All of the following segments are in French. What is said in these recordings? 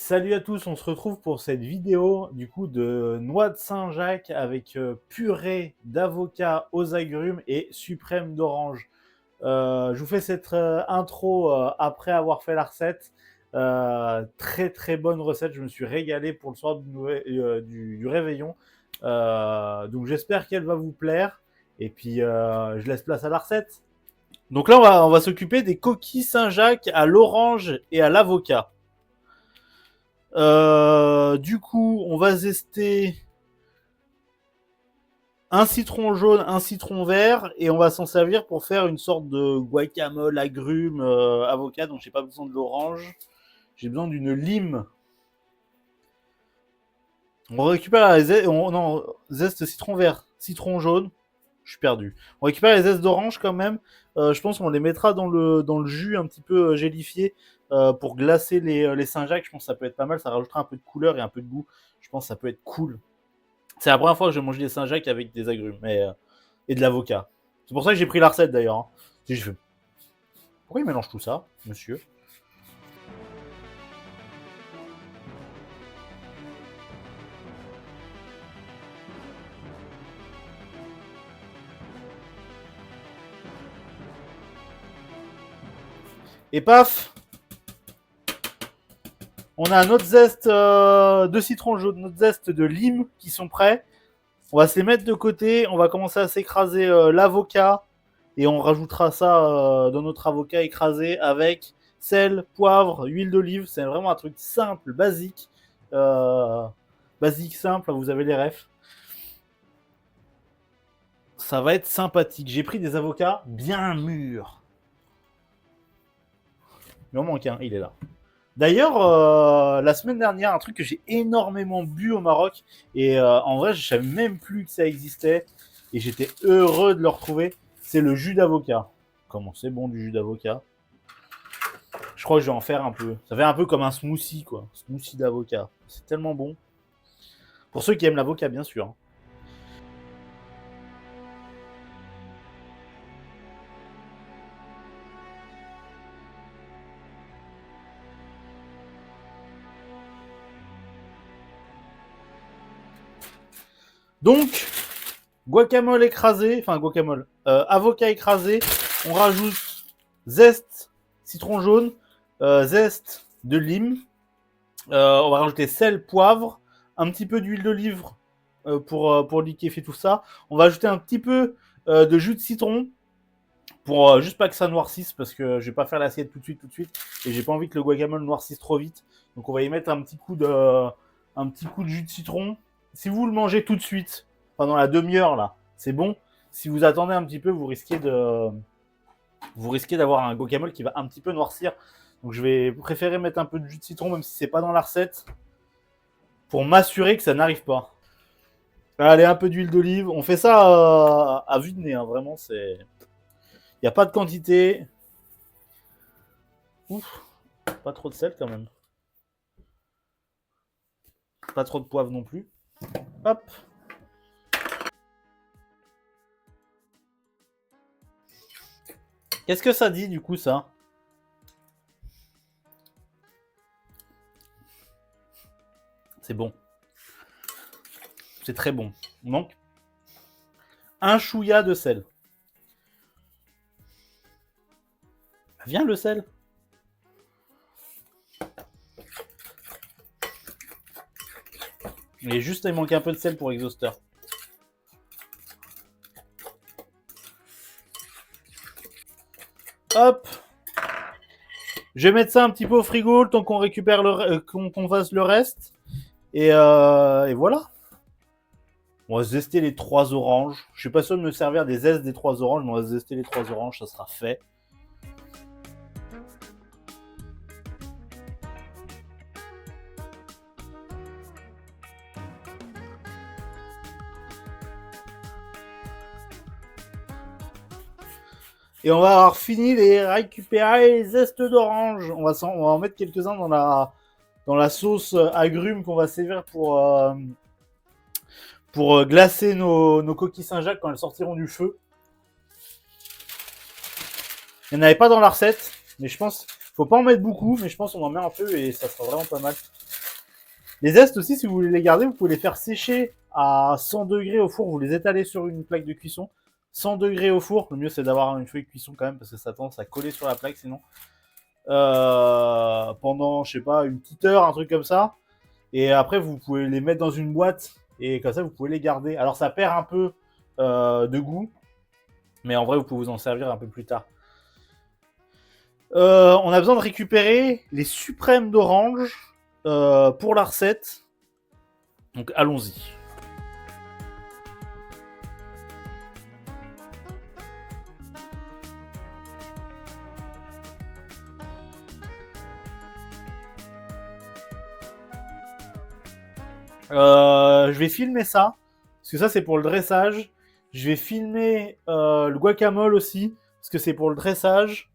Salut à tous, on se retrouve pour cette vidéo du coup de noix de Saint-Jacques avec purée d'avocat aux agrumes et suprême d'orange. Je vous fais cette intro après avoir fait la recette. Très très bonne recette, je me suis régalé pour le soir du réveillon. Donc j'espère qu'elle va vous plaire. Et puis je laisse place à la recette. Donc là on va s'occuper des coquilles Saint-Jacques à l'orange et à l'avocat. Du coup, on va zester un citron jaune, un citron vert, et on va s'en servir pour faire une sorte de guacamole, agrumes, avocat. Donc j'ai pas besoin de l'orange, j'ai besoin d'une lime. On récupère les zestes, non, zeste citron vert, citron jaune. Je suis perdu. On récupère les zestes d'orange quand même. Je pense qu'on les mettra dans le jus un petit peu gélifié pour glacer les Saint-Jacques. Je pense que ça peut être pas mal. Ça rajoutera un peu de couleur et un peu de goût. Je pense que ça peut être cool. C'est la première fois que je mange des Saint-Jacques avec des agrumes et de l'avocat. C'est pour ça que j'ai pris la recette d'ailleurs. Hein. J'ai fait, pourquoi il mélange tout ça, monsieur? Et paf, on a notre zeste de citron jaune, notre zeste de lime qui sont prêts. On va se les mettre de côté. On va commencer à s'écraser l'avocat et on rajoutera ça dans notre avocat écrasé avec sel, poivre, huile d'olive. C'est vraiment un truc simple, basique. Basique, simple, vous avez les refs. Ça va être sympathique. J'ai pris des avocats bien mûrs. Il en manque un, il est là. D'ailleurs, la semaine dernière, un truc que j'ai énormément bu au Maroc, et en vrai, je savais même plus que ça existait, et j'étais heureux de le retrouver, c'est le jus d'avocat. Comment c'est bon du jus d'avocat? Je crois que je vais en faire un peu. Ça fait un peu comme un smoothie, quoi. Smoothie d'avocat. C'est tellement bon. Pour ceux qui aiment l'avocat, bien sûr. Donc, guacamole écrasé, enfin guacamole, avocat écrasé, on rajoute zeste, citron jaune, zeste de lime, on va rajouter sel, poivre, un petit peu d'huile d'olive pour liquéfier tout ça. On va ajouter un petit peu de jus de citron pour juste pas que ça noircisse parce que je vais pas faire l'assiette tout de suite et j'ai pas envie que le guacamole noircisse trop vite. Donc on va y mettre un petit coup de jus de citron. Si vous le mangez tout de suite pendant la demi-heure là, c'est bon. Si vous attendez un petit peu, vous risquez d'avoir un guacamole qui va un petit peu noircir. Donc je vais préférer mettre un peu de jus de citron même si c'est pas dans la recette pour m'assurer que ça n'arrive pas. Allez, un peu d'huile d'olive. On fait ça à vue de nez, hein, vraiment. Il n'y a pas de quantité. Ouf, pas trop de sel quand même. Pas trop de poivre non plus. Hop. Qu'est-ce que ça dit du coup ça? C'est bon. C'est très bon. Donc, un chouïa de sel. Viens le sel. Il manque un peu de sel pour exhausteur. Hop. Je vais mettre ça un petit peu au frigo le temps qu'on récupère qu'on fasse le reste. Et voilà. On va zester les 3 oranges. Je suis pas sûr de me servir des zestes des 3 oranges, mais on va zester les 3 oranges, ça sera fait. Et on va avoir fini de récupérer les zestes d'orange. On va en mettre quelques-uns dans la sauce agrumes qu'on va servir pour glacer nos coquilles Saint-Jacques quand elles sortiront du feu. Il n'y en avait pas dans la recette, mais je pense, faut pas en mettre beaucoup, mais je pense qu'on en met un peu et ça sera vraiment pas mal. Les zestes aussi, si vous voulez les garder, vous pouvez les faire sécher à 100 degrés au four. Vous les étalez sur une plaque de cuisson. 100 degrés au four. Le mieux, c'est d'avoir une feuille de cuisson quand même, parce que ça tend à coller sur la plaque sinon. Pendant, je sais pas, une petite heure, un truc comme ça. Et après, vous pouvez les mettre dans une boîte. Et comme ça, vous pouvez les garder. Alors, ça perd un peu de goût. Mais en vrai, vous pouvez vous en servir un peu plus tard. On a besoin de récupérer les suprêmes d'orange pour la recette. Donc allons-y. Je vais filmer ça. Parce que ça, c'est pour le dressage. Je vais filmer le guacamole aussi. Parce que c'est pour le dressage.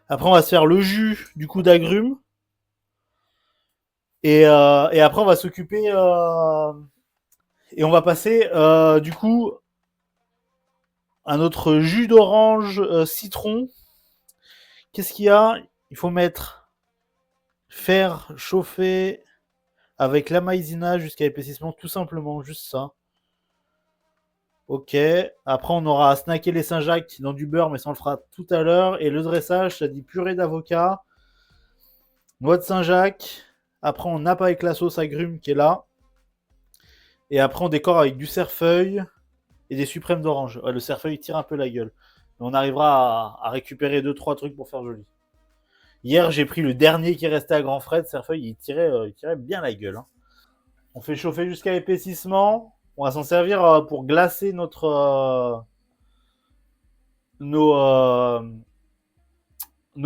Après, on va se faire le jus du coup d'agrumes. Et après, on va s'occuper. Et on va passer du coup à notre jus d'orange citron. Qu'est-ce qu'il y a? Il faut faire chauffer avec la maïzena jusqu'à épaississement, tout simplement, juste ça. Ok. Après, on aura à snacker les Saint-Jacques dans du beurre, mais ça on le fera tout à l'heure. Et le dressage, ça dit purée d'avocat, noix de Saint-Jacques. Après, on nappe avec la sauce agrumes qui est là. Et après, on décore avec du cerfeuil et des suprêmes d'orange. Ouais, le cerfeuil tire un peu la gueule. Mais on arrivera à récupérer 2-3 trucs pour faire joli. Hier, j'ai pris le dernier qui restait à Grand Frais. Cerfeuil, il tirait bien la gueule. Hein. On fait chauffer jusqu'à épaississement. On va s'en servir pour glacer nos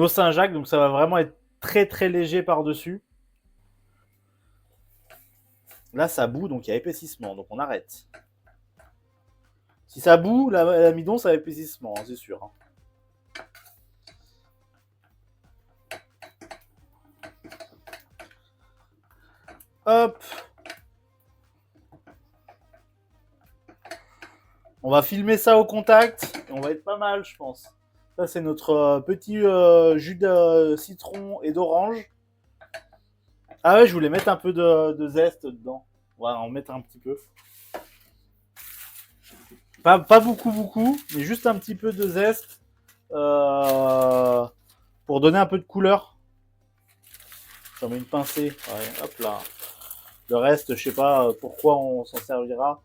Saint-Jacques. Donc ça va vraiment être très très léger par-dessus. Là, ça bout, donc il y a épaississement. Donc on arrête. Si ça bout, l'amidon, ça a épaississement, hein, c'est sûr. Hein. Hop. On va filmer ça au contact. Et on va être pas mal, je pense. Ça, c'est notre petit jus de citron et d'orange. Ah ouais, je voulais mettre un peu de zeste dedans. On va en mettre un petit peu. Pas beaucoup, mais juste un petit peu de zeste pour donner un peu de couleur. J'en mets une pincée. Ouais, hop là. Le reste, je sais pas pourquoi on s'en servira.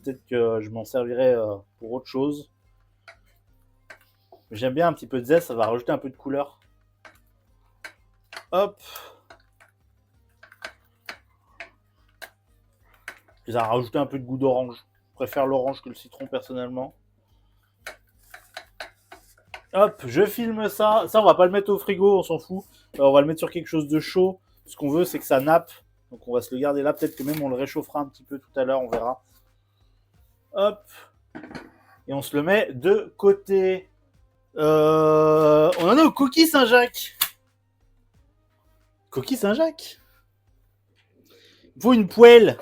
Peut-être que je m'en servirai pour autre chose. J'aime bien un petit peu de zeste, ça va rajouter un peu de couleur. Hop. Et ça va rajouter un peu de goût d'orange. Je préfère l'orange que le citron personnellement. Hop, je filme ça. Ça, on va pas le mettre au frigo, on s'en fout. On va le mettre sur quelque chose de chaud. Ce qu'on veut, c'est que ça nappe. Donc on va se le garder là. Peut-être que même on le réchauffera un petit peu tout à l'heure, on verra. Hop. Et on se le met de côté. On en est au coquille Saint-Jacques. Coquille Saint-Jacques. Il faut une poêle.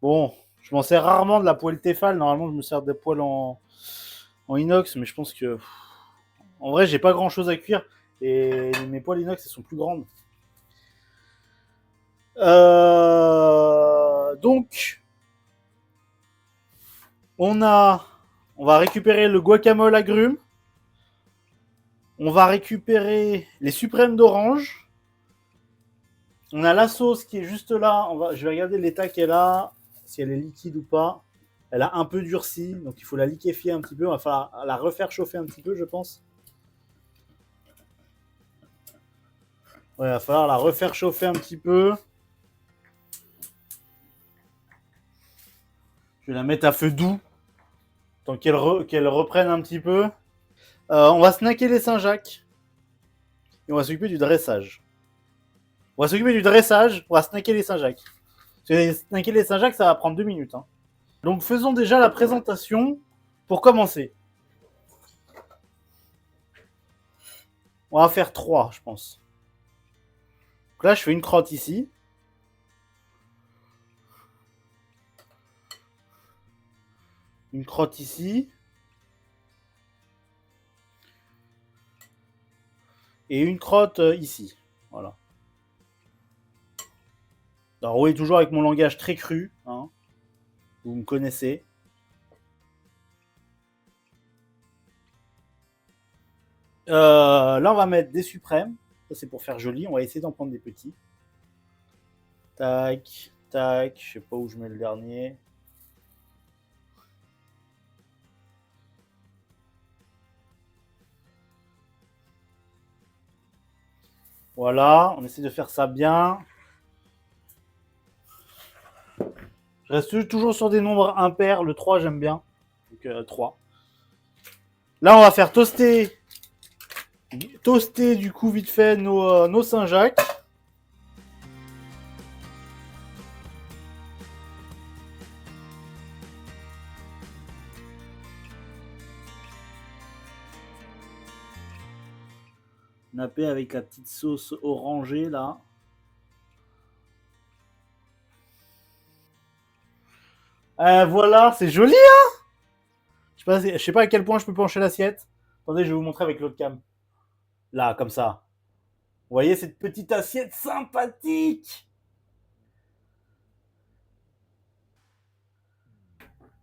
Bon, je m'en sers rarement de la poêle Tefal. Normalement, je me sers des poêles en inox, mais je pense que... En vrai, j'ai pas grand-chose à cuire. Et mes poêles inox, elles sont plus grandes. Donc, on va récupérer le guacamole agrumes. On va récupérer les suprêmes d'orange. On a la sauce qui est juste là. Je vais regarder l'état qu'elle a, si elle est liquide ou pas. Elle a un peu durci, donc il faut la liquéfier un petit peu. Il va falloir la refaire chauffer un petit peu, je pense. Ouais, il va falloir la refaire chauffer un petit peu. Je vais la mettre à feu doux, tant qu'elle reprenne un petit peu. On va snacker les Saint-Jacques. Et on va s'occuper du dressage. On va s'occuper du dressage, on va snacker les Saint-Jacques. Snacker les Saint-Jacques, ça va prendre 2 minutes. Hein. Donc faisons déjà la présentation pour commencer. On va faire 3, je pense. Donc là, je fais une crotte ici. Une crotte ici. et une crotte ici. Voilà. Alors oui, toujours avec mon langage très cru, hein. Vous me connaissez. Là, on va mettre des suprêmes. Ça, c'est pour faire joli. On va essayer d'en prendre des petits. Tac, tac. Je sais pas où je mets le dernier. Voilà, on essaie de faire ça bien. Je reste toujours sur des nombres impairs. Le 3, j'aime bien. Donc 3. Là, on va faire toaster du coup vite fait nos Saint-Jacques. Nappé avec la petite sauce orangée là. Voilà, c'est joli, hein. Je sais pas à quel point je peux pencher l'assiette. Attendez, je vais vous montrer avec l'autre cam. Là, comme ça. Vous voyez cette petite assiette sympathique.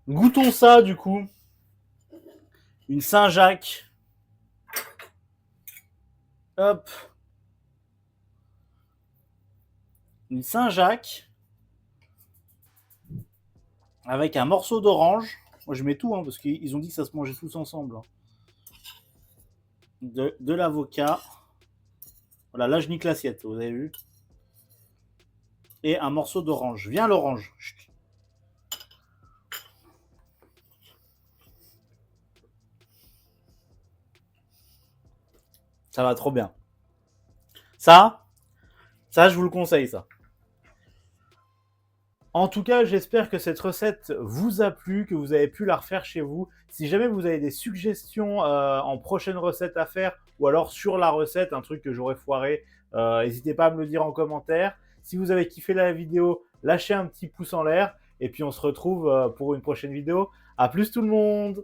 Goûtons ça du coup. Une Saint-Jacques. Hop. Une Saint-Jacques. Avec un morceau d'orange. Moi je mets tout, hein, parce qu'ils ont dit que ça se mangeait tous ensemble. Hein. De l'avocat. Voilà, là je nique l'assiette, vous avez vu. Et un morceau d'orange. Viens l'orange. Chut. Ça va trop bien. Ça, je vous le conseille, ça. En tout cas, j'espère que cette recette vous a plu, que vous avez pu la refaire chez vous. Si jamais vous avez des suggestions en prochaine recette à faire, ou alors sur la recette, un truc que j'aurais foiré, n'hésitez pas à me le dire en commentaire. Si vous avez kiffé la vidéo, lâchez un petit pouce en l'air, et puis on se retrouve pour une prochaine vidéo. A plus tout le monde!